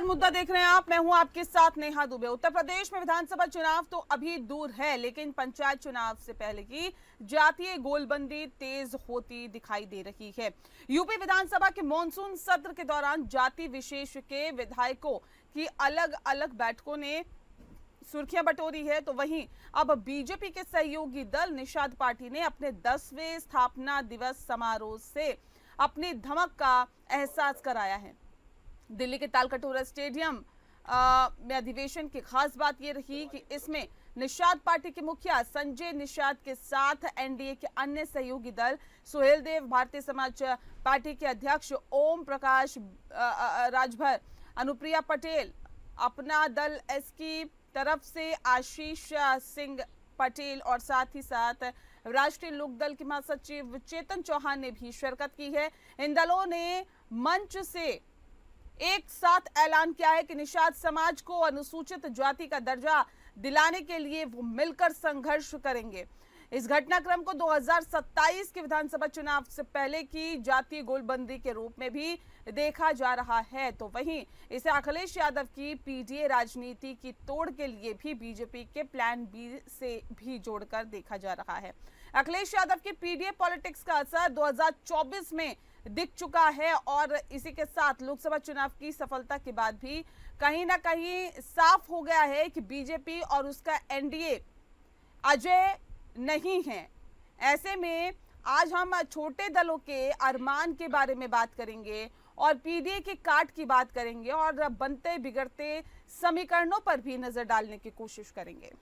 नमस्कार, मुद्दा देख रहे हैं आप। मैं हूं आपके साथ नेहा दुबे। उत्तर प्रदेश में विधानसभा चुनाव तो अभी दूर है, लेकिन पंचायत चुनाव से पहले की जातीय गोलबंदी तेज होती दिखाई दे रही है। यूपी विधानसभा के मॉनसून सत्र के दौरान जाति विशेष के विधायकों की अलग अलग बैठकों ने सुर्खियां बटोरी है, तो वहीं अब बीजेपी के सहयोगी दल निषाद पार्टी ने अपने 10वें स्थापना दिवस समारोह से अपनी धमक का एहसास कराया है। दिल्ली के तालकटोरा स्टेडियम में अधिवेशन की खास बात यह रही कि इसमें निषाद पार्टी के मुखिया संजय निषाद के साथ एनडीए के अन्य सहयोगी दल सुहेल देव, भारतीय समाज पार्टी के अध्यक्ष ओम प्रकाश राजभर, अनुप्रिया पटेल, अपना दल एस की तरफ से आशीष सिंह पटेल और साथ ही साथ राष्ट्रीय लोकदल के महासचिव चेतन चौहान ने भी शिरकत की है। इन दलों ने मंच से एक साथ ऐलान किया है कि निषाद समाज को अनुसूचित जाति का दर्जा दिलाने के लिए वो मिलकर संघर्ष करेंगे। इस घटनाक्रम को 2027 के विधानसभा चुनाव से पहले की जातीय गोलबंदी के रूप में भी देखा जा रहा है, तो वहीं इसे अखिलेश यादव की पीडीए राजनीति की तोड़ के लिए भी बीजेपी के प्लान बी से भी जोड़कर देखा जा रहा है। अखिलेश यादव की पीडीए पॉलिटिक्स का असर 2024 में दिख चुका है और इसी के साथ लोकसभा चुनाव की सफलता के बाद भी कहीं ना कहीं साफ हो गया है कि बीजेपी और उसका एनडीए अजय नहीं है। ऐसे में आज हम छोटे दलों के अरमान के बारे में बात करेंगे और पीडीए के काट की बात करेंगे और बनते बिगड़ते समीकरणों पर भी नजर डालने की कोशिश करेंगे।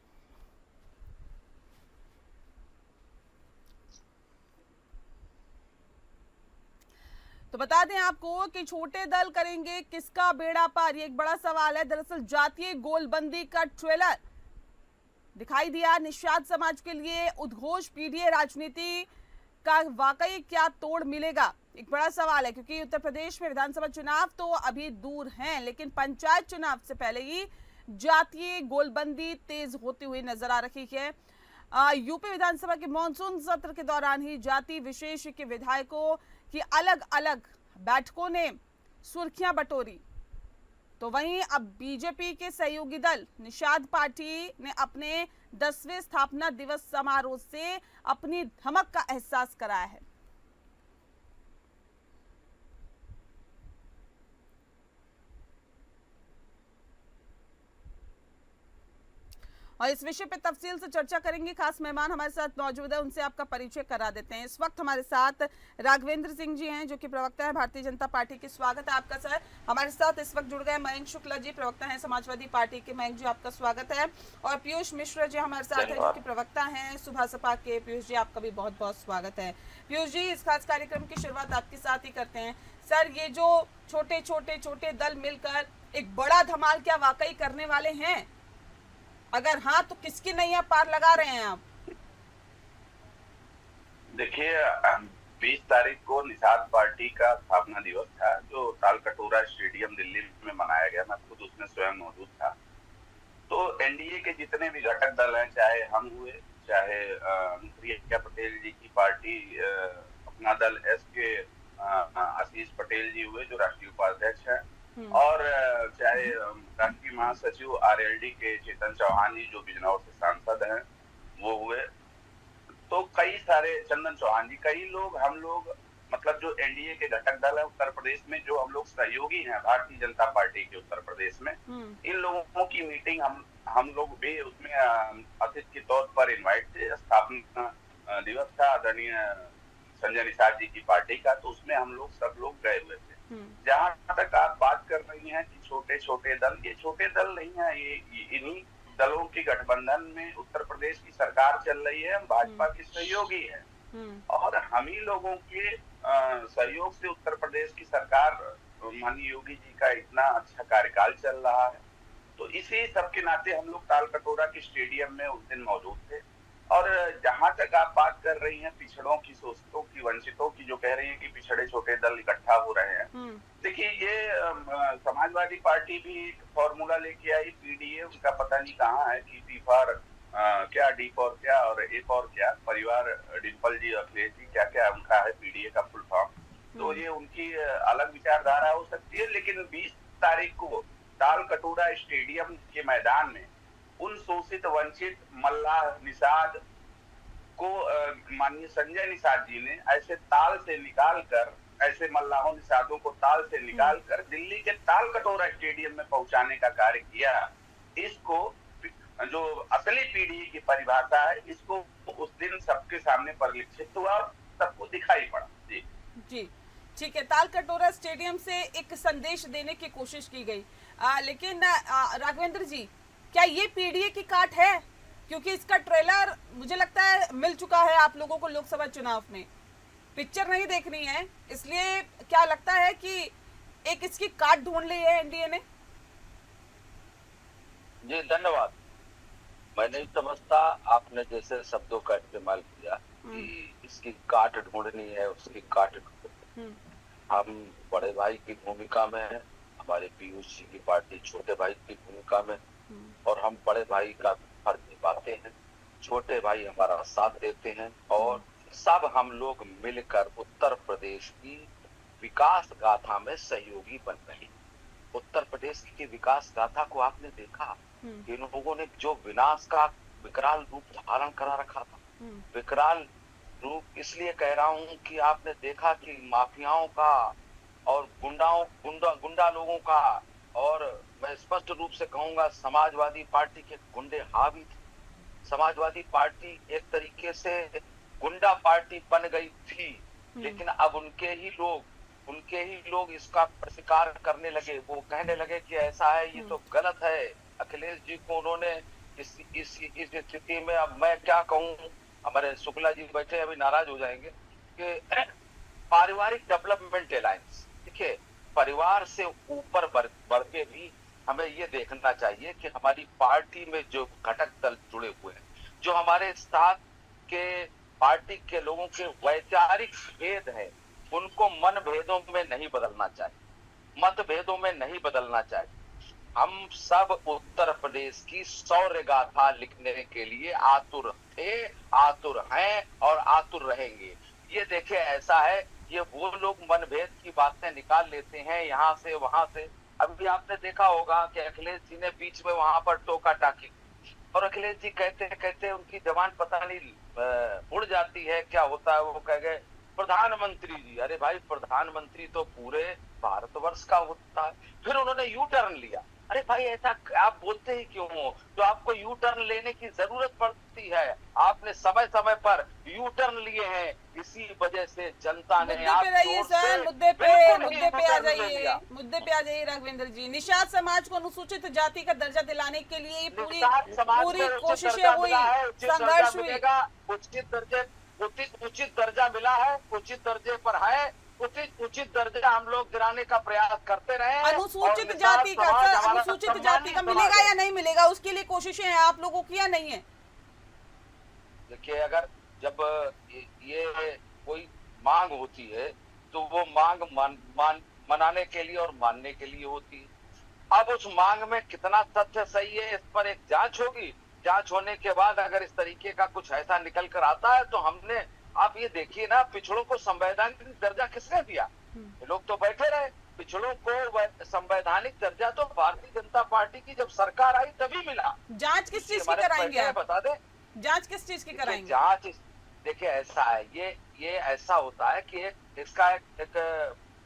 तो बता दें आपको कि छोटे दल करेंगे किसका बेड़ा पार, ये एक बड़ा सवाल है। दरअसल जातीय गोलबंदी का ट्रेलर दिखाई दिया। निषाद समाज के लिए उद्घोष पीडीए राजनीति का वाकई क्या तोड़ मिलेगा, एक बड़ा सवाल है, क्योंकि उत्तर प्रदेश में विधानसभा चुनाव तो अभी दूर हैं, लेकिन पंचायत चुनाव से पहले ही जातीय गोलबंदी तेज होती हुई नजर आ रही है। यूपी विधानसभा के मॉनसून सत्र के दौरान ही जाति विशेष के विधायकों की अलग अलग बैठकों ने सुर्खियां बटोरी, तो वहीं अब बीजेपी के सहयोगी दल निषाद पार्टी ने अपने 10वें स्थापना दिवस समारोह से अपनी धमक का एहसास कराया है। और इस विषय पे तफसील से चर्चा करेंगे। खास मेहमान हमारे साथ मौजूद है, उनसे आपका परिचय करा देते हैं। इस वक्त हमारे साथ राघवेंद्र सिंह जी हैं, जो कि प्रवक्ता है भारतीय जनता पार्टी की। स्वागत है आपका सर। हमारे साथ इस वक्त जुड़ गए मयंक शुक्ला जी, प्रवक्ता हैं समाजवादी पार्टी के। मयंक जी, आपका स्वागत है। और पीयूष मिश्रा जी हमारे साथ है, जो कि प्रवक्ता हैं सुभा सपा के। पीयूष जी, आपका भी बहुत बहुत स्वागत है। पीयूष जी, इस खास कार्यक्रम की शुरुआत आपके साथ ही करते हैं। सर, ये जो छोटे दल मिलकर एक बड़ा धमाल क्या वाकई करने वाले हैं? अगर हाँ, तो किसकी नैया पार लगा रहे हैं आप? देखिए, 20 तारीख को निषाद पार्टी का स्थापना दिवस था, जो तालकटोरा स्टेडियम दिल्ली में मनाया गया। मैं खुद उसमें स्वयं मौजूद था। तो एनडीए के जितने भी घटक दल हैं, चाहे हम हुए, चाहे अनुप्रिया पटेल जी की पार्टी, अपना दल एस के आशीष पटेल जी हुए, जो राष्ट्रीय उपाध्यक्ष हैं, और चाहे राष्ट्रीय महासचिव आरएलडी के चेतन चौहान जी, जो बिजनौर से सांसद हैं, वो हुए, तो कई सारे, चंदन चौहान जी, कई लोग, हम लोग, मतलब जो एनडीए के घटक दल है उत्तर प्रदेश में, जो हम लोग सहयोगी हैं भारतीय जनता पार्टी के उत्तर प्रदेश में, इन लोगों की मीटिंग हम लोग भी उसमें अतिथि के तौर पर इन्वाइट थे। स्थापना दिवस था आदरणीय संजय निषाद जी की पार्टी का, तो उसमें हम लोग सब लोग गए हुए थे। जहां तक आप बात कर रही हैं कि छोटे दल, ये छोटे दल नहीं है, ये इन्हीं दलों के गठबंधन में उत्तर प्रदेश की सरकार चल रही है। हम भाजपा के सहयोगी हैं और हम ही लोगों के सहयोग से उत्तर प्रदेश की सरकार, माननीय योगी जी का इतना अच्छा कार्यकाल चल रहा है। तो इसी सब के नाते हम लोग तालकटोरा के स्टेडियम में उस दिन मौजूद थे। और जहां तक आप बात कर रही हैं पिछड़ों की, शोषितों की, वंचितों की, जो कह रही है कि पिछड़े छोटे दल इकट्ठा हो रहे हैं, देखिए, ये समाजवादी पार्टी भी एक फॉर्मूला लेके आई। पीडीए, उनका पता नहीं कहाँ है कि डी फॉर क्या, डी फॉर क्या और ए फॉर क्या, परिवार डिम्पल जी, अखिलेश जी, क्या क्या उनका है पीडीए का फुल फॉर्म। तो ये उनकी अलग विचारधारा हो सकती है, लेकिन 20 तारीख को ताल कटोरा स्टेडियम के मैदान में उन शोषित वंचित मल्लाह निषाद को माननीय संजय निषाद जी ने ऐसे ताल से निकाल कर, ऐसे मल्लाहों निषादों को ताल से निकाल कर दिल्ली के ताल कटोरा स्टेडियम में पहुंचाने का कार्य किया। इसको जो असली पीढ़ी की परिभाषा है, इसको उस दिन सबके सामने परिलक्षित हुआ, सबको दिखाई पड़ा। जी जी ठीक है, ताल कटोरा स्टेडियम से एक संदेश देने की कोशिश की गई, लेकिन राघवेंद्र जी, क्या ये पीडीए की काट है? क्योंकि इसका ट्रेलर मुझे लगता है मिल चुका है आप लोगों को लोकसभा चुनाव में, पिक्चर नहीं देखनी है, इसलिए क्या लगता है कि एक इसकी काट ढूंढ ली है एनडीए ने? जी धन्यवाद। मैं नहीं समझता आपने जैसे शब्दों का इस्तेमाल किया कि इसकी काट ढूंढनी है, उसकी काट ढूंढनी। हम बड़े भाई की भूमिका में हैं, हमारे पीयूष जी की पार्टी छोटे भाई की भूमिका में, और हम बड़े भाई का फर्ज निभाते हैं, छोटे भाई हमारा साथ देते हैं, और सब हम लोग मिलकर उत्तर प्रदेश की विकास गाथा में सहयोगी बन रहे हैं। उत्तर प्रदेश की विकास गाथा को आपने देखा, इन लोगों ने जो विनाश का विकराल रूप धारण करा रखा था। विकराल रूप इसलिए कह रहा हूँ कि आपने देखा कि माफियाओं का और गुंडा लोगों का, और मैं स्पष्ट रूप से कहूंगा समाजवादी पार्टी के गुंडे हावी थे। समाजवादी पार्टी एक तरीके से गुंडा पार्टी बन गई थी, लेकिन अब उनके ही लोग इसका प्रतिकार करने लगे। वो कहने लगे कि ऐसा है, ये तो गलत है। अखिलेश जी को उन्होंने इस स्थिति में, अब मैं क्या कहूँ, हमारे शुक्ला जी बैठे अभी नाराज हो जाएंगे, कि पारिवारिक डेवलपमेंट अलायंस, देखिए परिवार से ऊपर बढ़ के भी हमें ये देखना चाहिए कि हमारी पार्टी में जो घटक दल जुड़े हुए हैं, जो हमारे साथ के पार्टी के लोगों के वैचारिक भेद है, उनको मन भेदों में नहीं बदलना चाहिए, मत भेदों में नहीं बदलना चाहिए। हम सब उत्तर प्रदेश की शौर्य गाथा लिखने के लिए आतुर थे, आतुर हैं और आतुर रहेंगे। ये देखिए ऐसा है, ये वो लोग मनभेद की बातें निकाल लेते हैं यहाँ से वहां से। अभी आपने देखा होगा कि अखिलेश जी ने बीच में वहां पर टोका टाकी, और अखिलेश जी कहते कहते उनकी जबान पता नहीं उड़ जाती है, क्या होता है, वो कह गए प्रधानमंत्री जी। अरे भाई, प्रधानमंत्री तो पूरे भारतवर्ष का होता है। फिर उन्होंने यू टर्न लिया। अरे भाई, ऐसा आप बोलते ही क्यों हो? तो आपको यू टर्न लेने की जरूरत पड़ती है, आपने समय समय पर यू टर्न लिए हैं, इसी वजह से जनता ने मुद्दे पे आ जाइए राघवेंद्र जी। निषाद समाज को अनुसूचित जाति का दर्जा दिलाने के लिए पूरी कोशिशें हुई, संघर्ष हुई। उचित दर्जा मिला है, उचित दर्जे पर है, उचित दर्जा हम लोग दिलाने का प्रयास करते रहे। अनुसूचित जाति का सर, अनुसूचित जाति का मिलेगा या नहीं मिलेगा, उसके लिए कोशिशें हैं आप लोगों की या नहीं है? देखिए, अगर जब ये कोई मांग होती है तो वो मांग मनाने के लिए और मानने के लिए होती है। अब उस मांग में कितना तथ्य सही है, इस पर एक जांच होगी। जांच होने के बाद अगर इस तरीके का कुछ ऐसा निकल कर आता है तो हमने, आप ये देखिए ना, पिछड़ों को संवैधानिक दर्जा किसने दिया? लोग तो बैठे रहे। पिछड़ों को संवैधानिक दर्जा तो भारतीय जनता पार्टी की जब सरकार आई तभी मिला। जांच किस चीज की कराएंगे आप? बता दें, जांच किस चीज की कराएंगे? जांच देखिए ऐसा है, ये ऐसा होता है कि इसका एक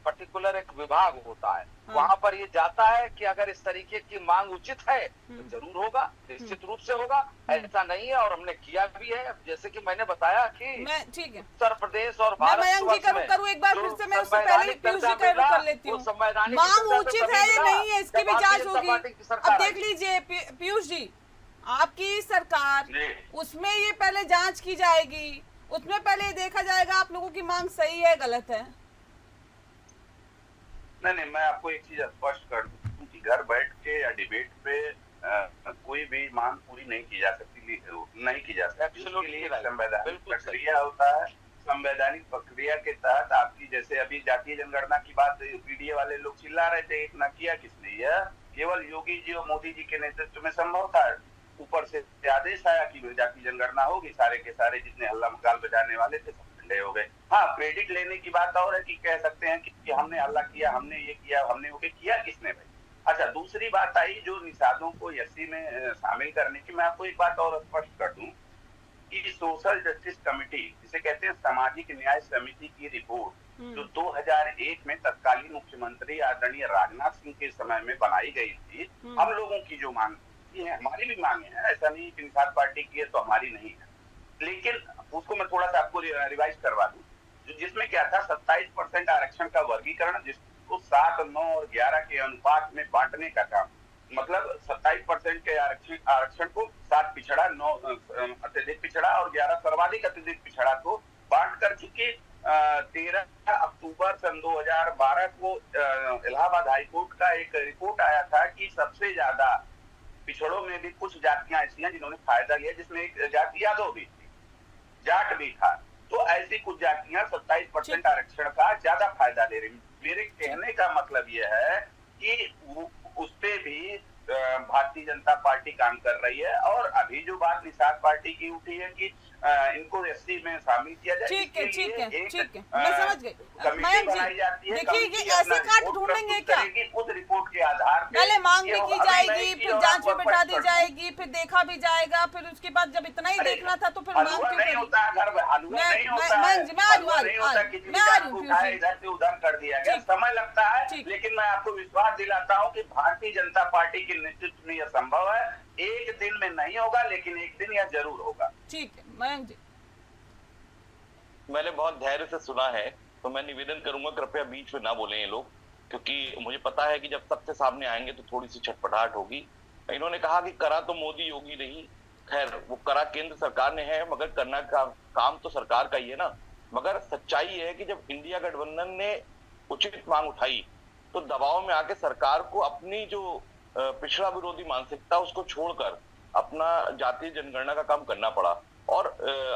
पर्टिकुलर एक विभाग होता है, वहां पर ये जाता है कि अगर इस तरीके की मांग उचित है तो जरूर होगा, निश्चित रूप से होगा। ऐसा नहीं है, और हमने किया भी है। जैसे कि मैंने बताया कि ठीक है, उत्तर प्रदेश और भारतवर्ष करूँ एक बार फिर से, मैं उससे पहले पीयूष जी का कर लेती हूँ। मांग उचित है या नहीं है, इसकी भी जांच होगी। अब देख लीजिए पीयूष जी, आपकी सरकार, उसमें ये पहले जांच की जाएगी, उसमें पहले देखा जाएगा आप लोगों की मांग सही है गलत है। नहीं, मैं आपको एक चीज स्पष्ट कर दूं कि घर बैठ के या डिबेट पे कोई भी मांग पूरी नहीं की जा सकती, नहीं की जा सकती। उसके लिए संवैधानिक प्रक्रिया होता है। संवैधानिक प्रक्रिया के तहत आपकी, जैसे अभी जातीय जनगणना की बात पीडीए वाले लोग चिल्ला रहे थे, इतना किया किसने? यह केवल योगी जी और मोदी जी के नेतृत्व में संभव था। ऊपर से आदेश आया कि जातीय जनगणना होगी, सारे के सारे जितने हल्ला मकाल बजाने वाले थे ठंडे हो गए। हाँ, क्रेडिट लेने की बात और है कि कह सकते हैं कि हमने हल्ला किया, हमने ये किया, हमने वो किया। किसने भाई? अच्छा, दूसरी बात आई जो निषादों को एससी में शामिल करने की। मैं आपको एक बात और स्पष्ट कर दूं कि सोशल जस्टिस कमेटी, जिसे कहते हैं सामाजिक न्याय समिति की रिपोर्ट, जो 2001 में तत्कालीन मुख्यमंत्री आदरणीय राजनाथ सिंह के समय में बनाई गई थी, हम लोगों की जो मांग है, हमारी भी मांगे हैं, ऐसा नहीं कि निषाद पार्टी की है तो हमारी नहीं है, लेकिन उसको मैं थोड़ा सा आपको रिवाइज करवा दूं। जिसमें क्या था, 27% आरक्षण का वर्गीकरण, जिसको 7, 9 और 11 के अनुपात में बांटने का काम, मतलब 27% के आरक्षण को 7 पिछड़ा, 9 अत्यधिक पिछड़ा और 11 सर्वाधिक अत्यधिक पिछड़ा को बांट कर चुके। 13 अक्टूबर सन 2012 को इलाहाबाद हाईकोर्ट का एक रिपोर्ट आया था कि सबसे ज्यादा पिछड़ों में भी कुछ जातियां ऐसी हैं जिन्होंने फायदा लिया, जिसमें एक जाति यादव भी थी, जाट भी था। तो ऐसी कुछ जातियां 27% आरक्षण का ज्यादा फायदा ले रही। मेरे कहने का मतलब यह है कि उस पे भी भारतीय जनता पार्टी काम कर रही है। और अभी जो बात निषाद पार्टी की उठी है कि इनको एससी में शामिल किया जाए, ठीक है, मैं समझ गई। कमेटी बनाई जाती है। देखिए, ये ऐसे काट ढूंढेंगे क्या? उस रिपोर्ट के आधार पर पहले मांग भी की जाएगी, फिर जांच में बैठा दी जाएगी, फिर देखा भी जाएगा, फिर उसके बाद जब इतना ही देखना था तो फिर मांग क्यों नहीं होता है, घर हलवा नहीं होता है, इधर से उधर कर दिया गया, समय लगता है। लेकिन मैं आपको विश्वास दिलाता हूँ कि भारतीय जनता पार्टी के नेतृत्व में यह संभव है। एक दिन में नहीं होगा, लेकिन एक दिन यह जरूर होगा। ठीक है मयंक जी। मैंने बहुत धैर्य से सुना है, तो मैं निवेदन करूंगा कृपया बीच में ना बोलें ये लोग, क्योंकि मुझे पता है कि जब सबसे सामने आएंगे तो थोड़ी सी छटपटाहट होगी। इन्होंने कहा कि करा तो मोदी योगी नहीं, खैर वो करा केंद्र सरकार ने है, मगर करना का काम तो सरकार का ही है ना। मगर सच्चाई है कि जब इंडिया गठबंधन ने उचित मांग उठाई तो दबाव में आके सरकार को अपनी जो पिछड़ा विरोधी मानसिकता उसको छोड़कर अपना जातीय जनगणना का काम करना पड़ा। और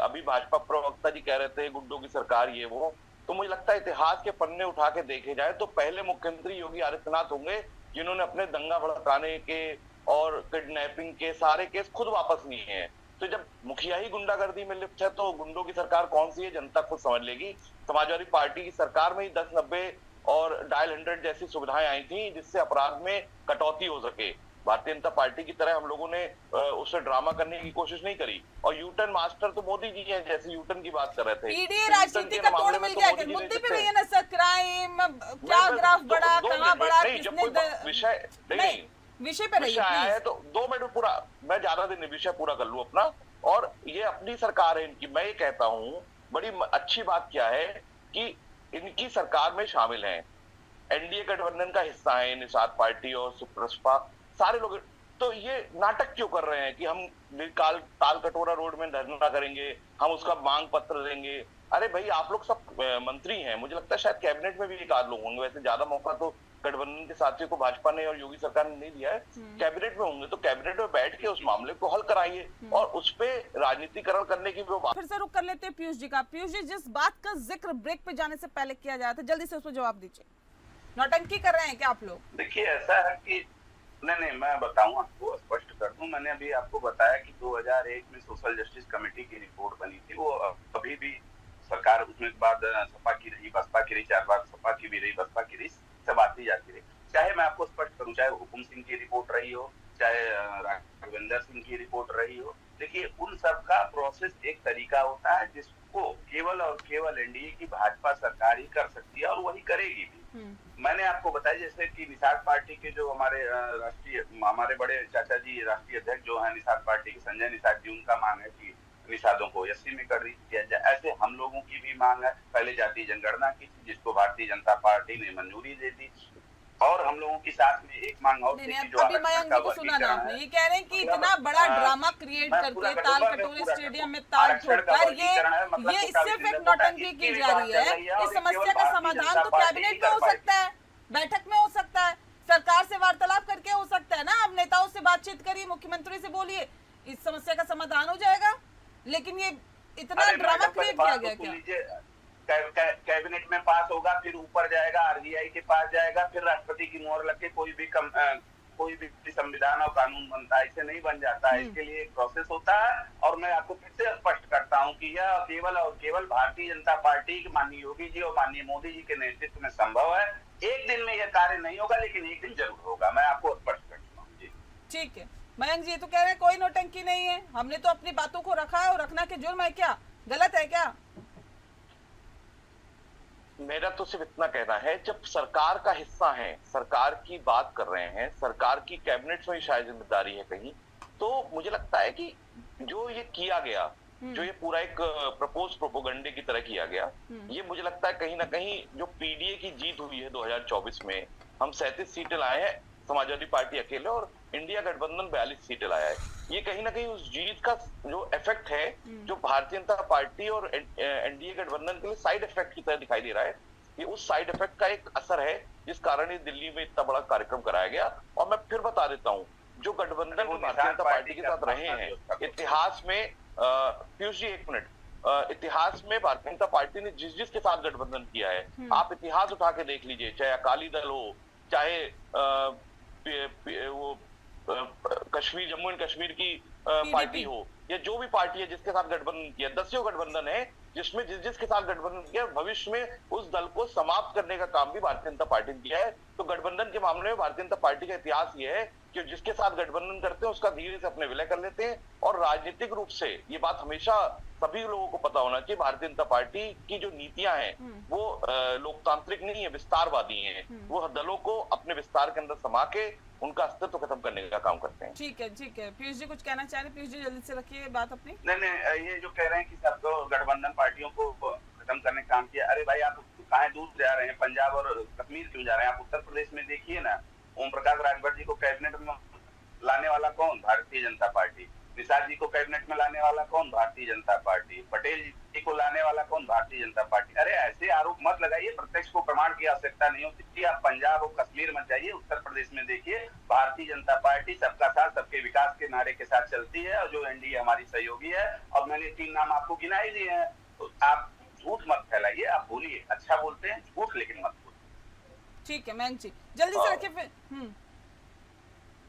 अभी भाजपा प्रवक्ता जी कह रहे थे गुड्डों की सरकार ये वो, तो मुझे लगता है इतिहास के पन्ने उठा के देखे जाए तो पहले मुख्यमंत्री योगी आदित्यनाथ होंगे जिन्होंने अपने दंगा भड़काने के और किडनैपिंग के सारे केस खुद वापस लिए हैं। तो जब मुखिया ही गुंडागर्दी में लिप्त है तो गुंडों की सरकार कौन सी है जनता खुद समझ लेगी। समाजवादी पार्टी की सरकार में ही 10-90 और डायल 100 जैसी सुविधाएं आई थी जिससे अपराध में कटौती हो सके। भारतीय जनता पार्टी की तरह हम लोगों ने उससे ड्रामा करने की कोशिश नहीं करी। और यूटर्न मास्टर तो मोदी जी हैं, जैसे यूटर्न की बात कर रहे थे। ईडी राजनीति का तोड़ मिल गया कि मुद्दे पे भी ये ना सर, क्राइम क्या ग्राफ बढ़ा, कहां बढ़ा, किसने विषय नहीं विषय पे विषय आया है तो 2 मिनट में पूरा, मैं ज्यादा दिन विषय पूरा कर लूं अपना। और ये अपनी सरकार है इनकी, मैं ये कहता हूँ बड़ी अच्छी बात क्या है कि इनकी सरकार में शामिल हैं, एनडीए गठबंधन का हिस्सा है निषाद पार्टी और सुप्रसपा सारे लोग। तो ये नाटक क्यों कर रहे हैं कि हम ताल कटोरा रोड में धरना करेंगे, हम उसका मांग पत्र देंगे। अरे भाई आप लोग सब मंत्री हैं, मुझे लगता है शायद कैबिनेट में भी एक आध लोग होंगे, वैसे ज्यादा मौका तो गठबंधन के साथियों को भाजपा ने और योगी सरकार ने नहीं दिया है। कैबिनेट में होंगे तो कैबिनेट में बैठ के उस मामले को हल कराइए और उस पे राजनीतिकरण करने की वो बात। फिर से रुक कर लेते हैं पीयूष जी का। पीयूष जी, जिस बात का जिक्र ब्रेक पे जाने से पहले किया जाता है, जल्दी से उस पर जवाब दीजिए। नौटंकी कर रहे हैं क्या आप लोग? देखिए ऐसा है कि नहीं, मैं बताऊं आपको, स्पष्ट कर दूं। मैंने अभी आपको बताया कि 2001 में सोशल जस्टिस कमेटी की रिपोर्ट बनी थी। वो अभी भी सरकार, उसमें एक बार सपा की रही, बसपा की रही, 4 बार सपा की भी रही, बसपा की रही, सब आती जाती रही। चाहे मैं आपको स्पष्ट करूं, चाहे हुकुम सिंह की रिपोर्ट रही हो, चाहे राघवेंद्र सिंह की रिपोर्ट रही हो, देखिए उन सब का प्रोसेस एक तरीका होता है जिसको केवल और केवल एनडीए की भाजपा सरकार ही कर सकती है और वही करेगी भी। मैंने आपको बताया जैसे कि निषाद पार्टी के जो हमारे बड़े चाचा जी राष्ट्रीय अध्यक्ष जो है निषाद पार्टी के, संजय निषाद जी, उनका मांग है कि निषादों को एससी में कर दिया जाए। ऐसे हम लोगों की भी मांग है। पहले जातीय जनगणना की थी जिसको भारतीय जनता पार्टी ने मंजूरी दे दी, और हम लोगों की साथ में एक मांग और थी जो अभी मयंक जी को सुना ना आपने, ये कह रहे हैं कि इतना बड़ा ड्रामा क्रिएट करके ताल कटोरे स्टेडियम में ताल ठोककर ये सिर्फ एक नौटंकी की जा रही है। इस समस्या का समाधान तो कैबिनेट में हो सकता है, बैठक में हो सकता है, सरकार से वार्तालाप करके हो सकता है ना। आप नेताओं से बातचीत करिए, मुख्यमंत्री से बोलिए, इस समस्या का समाधान हो जाएगा। लेकिन ये इतना ड्रामा क्रिएट किया गया क्या? कैबिनेट में पास होगा, फिर ऊपर जाएगा, आरबीआई के पास जाएगा, फिर राष्ट्रपति की मोहर लग के कोई भी संविधान और कानून बनता है। इससे नहीं बन जाता है, इसके लिए एक प्रोसेस होता है। और मैं आपको फिर से स्पष्ट करता हूं कि यह केवल और केवल भारतीय जनता पार्टी, माननीय योगी जी और माननीय मोदी जी के नेतृत्व में संभव है। एक दिन में यह कार्य नहीं होगा, लेकिन एक दिन जरूर होगा, मैं आपको स्पष्ट करता हूँ जी। ठीक है मयंक जी, तो कह रहे हैं कोई नौटंकी नहीं है, हमने तो अपनी बातों को रखा है और रखना के जुर्म है क्या, गलत है क्या? मेरा तो सिर्फ इतना कहना है, जब सरकार का हिस्सा है, सरकार की बात कर रहे हैं, सरकार की कैबिनेट में शायद जिम्मेदारी है कहीं, तो मुझे लगता है कि जो ये किया गया, जो ये पूरा एक प्रपोज प्रोपोगंडे की तरह किया गया, ये मुझे लगता है कहीं ना कहीं जो पीडीए की जीत हुई है 2024 में, हम 37 सीटें लाए हैं, समाजवादी पार्टी अकेले, और इंडिया गठबंधन 42 सीटें लाया है। ये कहीं ना कहीं उस जीत का जो इफेक्ट है, जो भारतीय जनता पार्टी और एनडीए गठबंधन के लिए साइड इफेक्ट की तरह दिखाई दे रहा है, ये उस साइड इफेक्ट का एक असर है जिस कारण ये दिल्ली में इतना बड़ा कार्यक्रम कराया गया। और मैं फिर बता देता हूँ, जो गठबंधन भारतीय जनता पार्टी के साथ रहे हैं इतिहास में, पीयूष जी एक मिनट, इतिहास में भारतीय जनता पार्टी ने जिस जिसके साथ गठबंधन किया है, आप इतिहास उठा के देख लीजिए, चाहे अकाली दल हो, चाहे वो कश्मीर, जम्मू एंड कश्मीर की पार्टी हो, या जो भी पार्टी है जिसके साथ गठबंधन किया, 10 गठबंधन है जिसमें जिस जिसके साथ गठबंधन किया, भविष्य में उस दल को समाप्त करने का काम भी भारतीय जनता पार्टी ने किया है। तो गठबंधन के मामले में भारतीय जनता पार्टी का इतिहास ये है कि जिसके साथ गठबंधन करते हैं उसका धीरे से अपने विलय कर लेते हैं। और राजनीतिक रूप से ये बात हमेशा सभी लोगों को पता होना चाहिए, भारतीय जनता पार्टी की जो नीतियां हैं वो लोकतांत्रिक नहीं है, विस्तारवादी हैं। वो दलों को अपने विस्तार के अंदर समा के उनका अस्तित्व खत्म करने का काम करते हैं। ठीक है ठीक है, पीयूष जी कुछ कहना चाह रहे हैं? पीयूष जी जल्दी से रखिए बात अपनी। नहीं, ये जो कह रहे हैं कि सब गठबंधन पार्टियों को खत्म करने का काम किया, अरे भाई आप कहाँ दूर जा रहे हैं, पंजाब और कश्मीर क्यों जा रहे हैं? आप उत्तर प्रदेश में देखिए ना, ओम प्रकाश राजभर जी को कैबिनेट में लाने वाला कौन? भारतीय जनता पार्टी। निषाद जी को कैबिनेट में लाने वाला कौन? भारतीय जनता पार्टी। पटेल जी को लाने वाला कौन? भारतीय जनता पार्टी। अरे ऐसे आरोप मत लगाइए, प्रत्यक्ष को प्रमाण की आवश्यकता नहीं होती। आप पंजाब और कश्मीर मत जाइए, उत्तर प्रदेश में देखिए, भारतीय जनता पार्टी सबका साथ सबके विकास के नारे के साथ चलती है, और जो एनडीए हमारी सहयोगी है। और मैंने 3 नाम आपको गिनाई दिए हैं, तो आप झूठ मत फैलाइए, आप बोलिए, अच्छा बोलते हैं झूठ, लेकिन मत बोलिए। ठीक है मयंक जी जल्दी से रखिए फिर।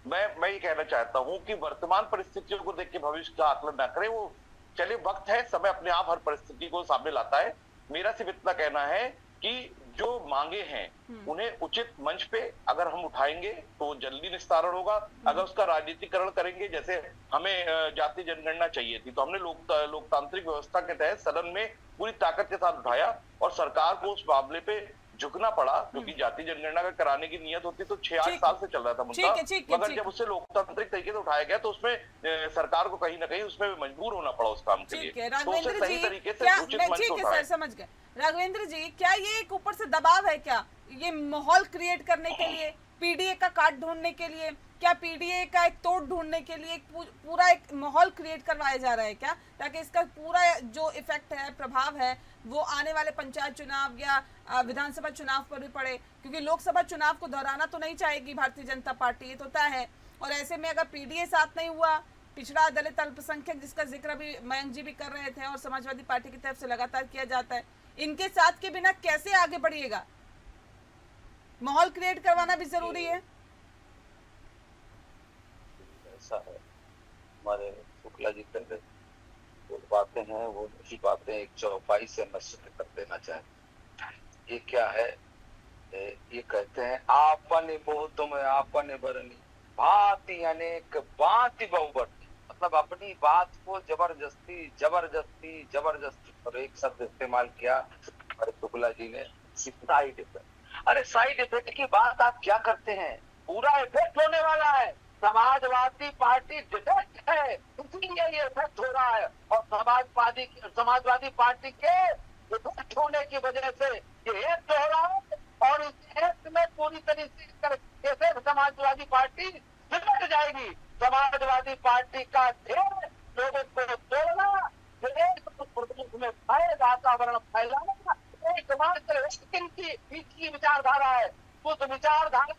मैं ये कहना चाहता हूं कि वर्तमान परिस्थितियों को देख के भविष्य का आकलन ना करें। वो चलिए, वक्त है, समय अपने आप हर परिस्थिति को सामने लाता है। मेरा सिर्फ इतना कहना है कि जो मांगे हैं उन्हें उचित मंच पे अगर हम उठाएंगे तो जल्दी निस्तारण होगा। अगर उसका राजनीतिकरण करेंगे, जैसे हमें जाति जनगणना चाहिए थी, तो हमने लोकतांत्रिक व्यवस्था के तहत सदन में पूरी ताकत के साथ उठाया और सरकार को उस मामले पे झुकना पड़ा, क्योंकि जाति जनगणना अगर कराने की नियत होती तो 6-8 साल से चल रहा था मुद्दा, मगर जब उससे लोकतांत्रिक तरीके से उठाया गया तो उसमें सरकार को कहीं ना कहीं उसमें मजबूर होना पड़ा उस काम के लिए। तो उसे सही तरीके से उचित मंच पे उठाया। समझ गए राघवेंद्र जी, क्या ये एक ऊपर से दबाव है क्या, ये माहौल क्रिएट करने के लिए, पीडीए का काट ढूंढने के लिए, क्या पीडीए का एक तोड़ ढूंढने के लिए एक पूरा एक माहौल क्रिएट करवाया जा रहा है क्या, ताकि इसका पूरा जो इफेक्ट है, प्रभाव है, वो आने वाले पंचायत चुनाव या विधानसभा चुनाव पर भी पड़े? क्योंकि लोकसभा चुनाव को दोहराना तो नहीं चाहेगी भारतीय जनता पार्टी, ये तो तय है। और ऐसे में अगर पीडीए साथ नहीं हुआ, पिछड़ा दलित अल्पसंख्यक जिसका जिक्र अभी मयंक जी भी कर रहे थे और समाजवादी पार्टी की तरफ से लगातार किया जाता है, इनके साथ के बिना कैसे आगे बढ़िएगा? माहौल क्रिएट करवाना भी जरूरी है। ऐसा है, हमारे शुक्ला जी कहते जो बातें हैं वो नहीं बातें एक चौपाई से नष्ट कर देना चाहते। ये क्या है, ये कहते हैं आपन बहुत में आपन बरनी भांति अनेक भांति बहुवर्ती, मतलब अपनी बात को जबरदस्ती जबरदस्ती जबरदस्ती, और एक शब्द इस्तेमाल किया हमारे शुक्ला जी ने, साइड इफेक्ट। अरे साइड इफेक्ट की बात आप क्या करते हैं, पूरा इफेक्ट होने वाला है। समाजवादी पार्टी डिफेक्ट है, इसलिए ये इफेक्ट हो रहा है, और समाजवादी पार्टी के इफेक्ट होने की वजह से ये एक्ट हो रहा है, और इस एक्ट में पूरी तरीके से समाजवादी पार्टी सिमट जाएगी। समाजवादी पार्टी का ध्येय लोगों को तोड़ना, प्रदेश में भय वातावरण फैलाना, की विचारधारा है। उस विचारधारा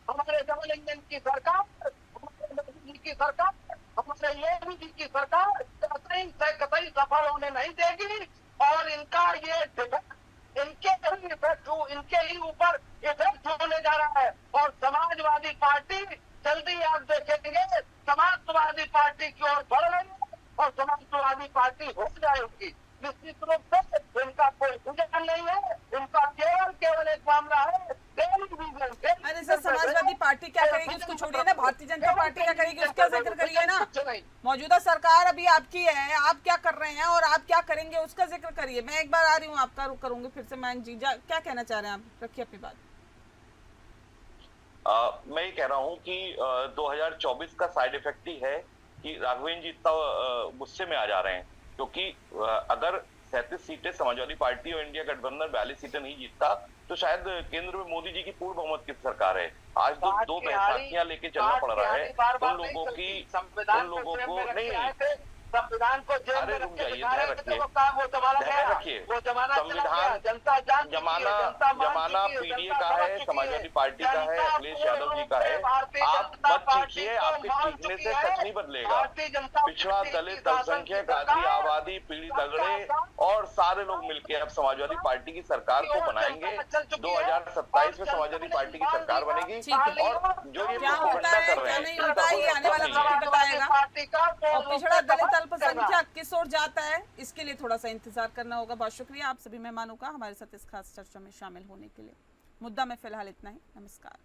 हमारे डबल इंजन की सरकार, की सरकार, हमारे योगी की सरकार कतई सफल होने नहीं देगी, और इनका ये इनके ही ऊपर इफेक्ट होने जा रहा है। और समाजवादी पार्टी जल्दी आप देखेंगे समाजवादी पार्टी की ओर बढ़ रही है, और समाजवादी पार्टी हो जाएगी। निश्चित रूप से इनका कोई विजन नहीं है, इनका केवल एक मामला है दल से समाजवादी पार्टी क्या करेगी उसको छोड़िए ना, भारतीय जनता पार्टी क्या करेगी उसका जिक्र करिए ना। मौजूदा सरकार अभी आपकी है, आप क्या कर रहे हैं और आप क्या करेंगे उसका जिक्र करिए। मैं एक बार आ रही हूँ, आपका रुख करूंगी फिर से। मैं जीजा क्या कहना चाह रहे हैं आप, रखिए अपनी बात। मैं ये कह रहा हूँ कि 2024 का साइड इफेक्ट ही है कि राघवेंद्र जी इतना गुस्से में आ जा रहे हैं, क्योंकि अगर 37 सीटें समाजवादी पार्टी और इंडिया गठबंधन 42 सीटें नहीं जीतता तो शायद केंद्र में मोदी जी की पूर्ण बहुमत की सरकार है। आज तो दो बैसाखियां लेके चलना पड़ रहा है उन लोगों को नहीं। संविधान को जेल में रुक जाइए, ध्यान रखिए, रखिए, वो संविधान जमाना पीडीए का है, समाजवादी पार्टी का है, अखिलेश यादव जी का है। आप मत चीखिए, आपके चीखने से सच नहीं बदलेगा। पिछड़ा, दलित, अल्पसंख्यक, आदि आबादी, पीड़ित अगड़े और सारे लोग मिलकर अब समाजवादी पार्टी की सरकार को बनाएंगे। 2027 में समाजवादी पार्टी की सरकार बनेगी और जो ये प्रोपेगेंडा कर रहे हैं आने वाला वक्त बताएगा। और पिछड़ा, दलित, अल्पसंख्यक किस ओर जाता है इसके लिए थोड़ा सा इंतजार करना होगा। बहुत शुक्रिया आप सभी मेहमानों का हमारे साथ इस खास चर्चा में शामिल होने के लिए। मुद्दा में फिलहाल इतना ही। नमस्कार।